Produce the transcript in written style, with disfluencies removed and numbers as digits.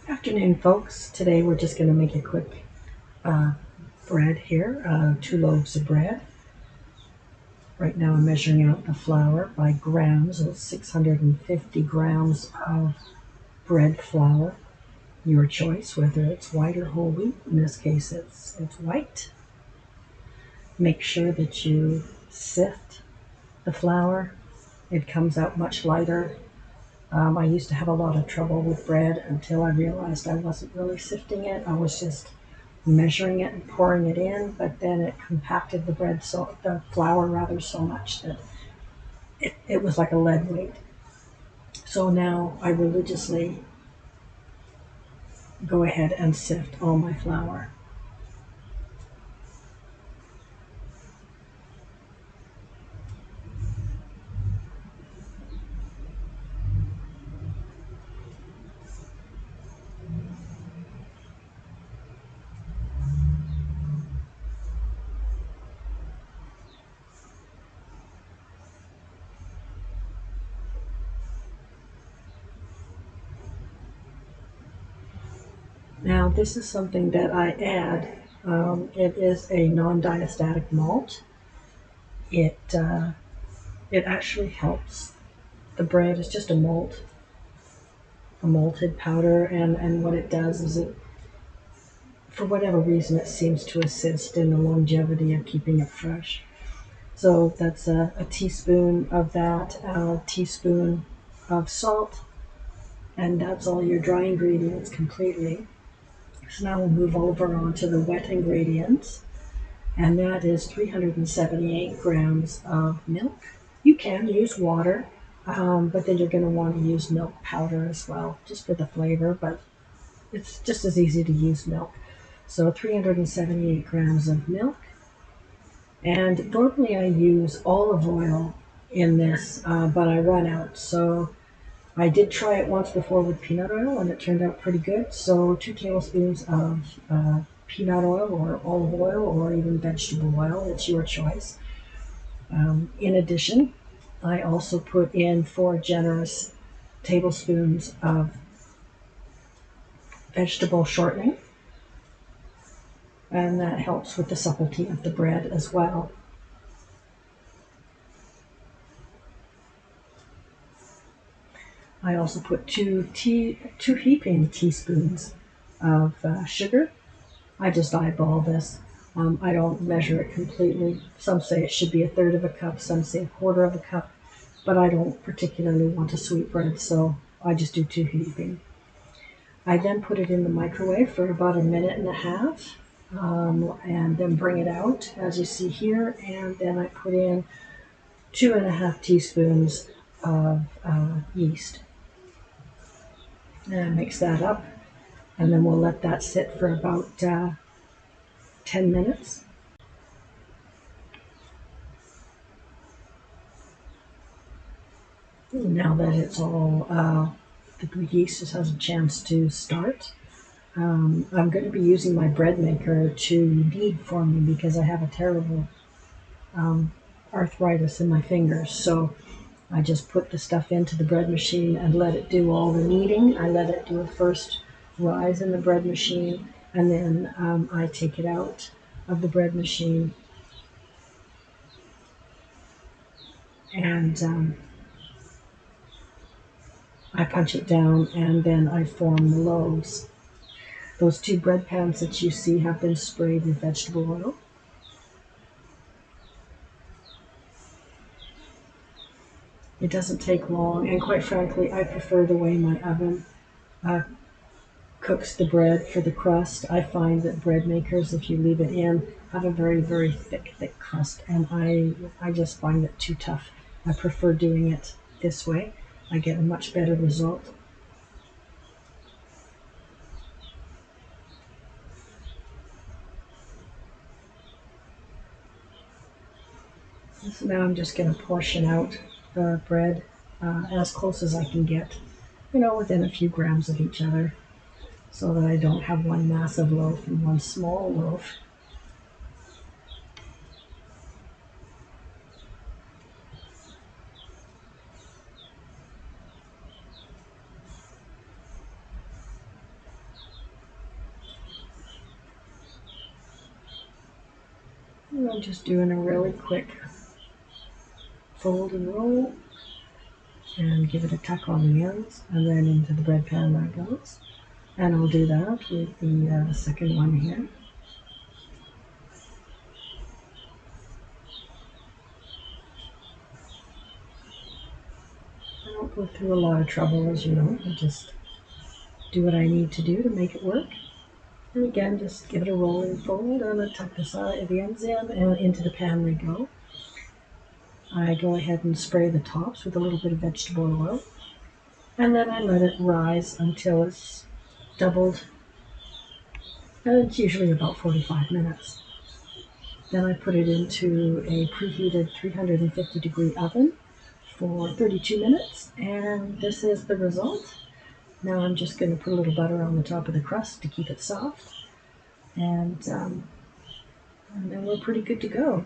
Afternoon, folks. Today we're just going to make a quick bread here, 2 loaves of bread. Right now I'm measuring out the flour by grams. It's 650 grams of bread flour. Your choice, whether it's white or whole wheat. In this case, it's white. Make sure that you sift the flour. It comes out much lighter. I used to have a lot of trouble with bread until I realized I wasn't really sifting it. I was just measuring it and pouring it in, but then it compacted the flour rather, so much that it was like a lead weight. So now I religiously go ahead and sift all my flour. Now this is something that I add. It is a non-diastatic malt. It actually helps the bread. It's just a malted powder, and what it does is for whatever reason, it seems to assist in the longevity of keeping it fresh. So that's a teaspoon of that, a teaspoon of salt, and that's all your dry ingredients completely. So now we'll move over onto the wet ingredients, and that is 378 grams of milk. You can use water, but then you're going to want to use milk powder as well, just for the flavor, but it's just as easy to use milk. So 378 grams of milk. And normally I use olive oil in this, but I run out. So I did try it once before with peanut oil, and it turned out pretty good. So 2 tablespoons of peanut oil or olive oil or even vegetable oil. It's your choice. In addition, I also put in 4 generous tablespoons of vegetable shortening, and that helps with the subtlety of the bread as well. I also put two heaping teaspoons of sugar. I just eyeball this. I don't measure it completely. Some say it should be 1/3 of a cup, some say 1/4 of a cup, but I don't particularly want a sweet bread, so I just do 2 heaping. I then put it in the microwave for about 1.5 minutes, and then bring it out, as you see here, and then I put in 2.5 teaspoons of yeast. And mix that up, and then we'll let that sit for about 10 minutes. Now that it's all, the yeast just has a chance to start, I'm going to be using my bread maker to knead for me because I have a terrible arthritis in my fingers. So I just put the stuff into the bread machine and let it do all the kneading. I let it do a first rise in the bread machine, and then I take it out of the bread machine and I punch it down, and then I form the loaves. Those 2 bread pans that you see have been sprayed with vegetable oil. It doesn't take long, and quite frankly, I prefer the way my oven uh, cooks the bread for the crust. I find that bread makers, if you leave it in, have a very, very thick crust, and I just find it too tough. I prefer doing it this way. I get a much better result. So now I'm just going to portion out the bread as close as I can get, within a few grams of each other, so that I don't have one massive loaf and one small loaf. And I'm just doing a really quick fold and roll and give it a tuck on the ends, and then into the bread pan that goes. And I'll do that with the second one here. I don't go through a lot of trouble, as you know. I just do what I need to do to make it work. And again, just give it a rolling fold and then tuck the ends in, and into the pan they go. I go ahead and spray the tops with a little bit of vegetable oil, and then I let it rise until it's doubled. And it's usually about 45 minutes. Then I put it into a preheated 350-degree oven for 32 minutes, and this is the result. Now I'm just going to put a little butter on the top of the crust to keep it soft, and then we're pretty good to go.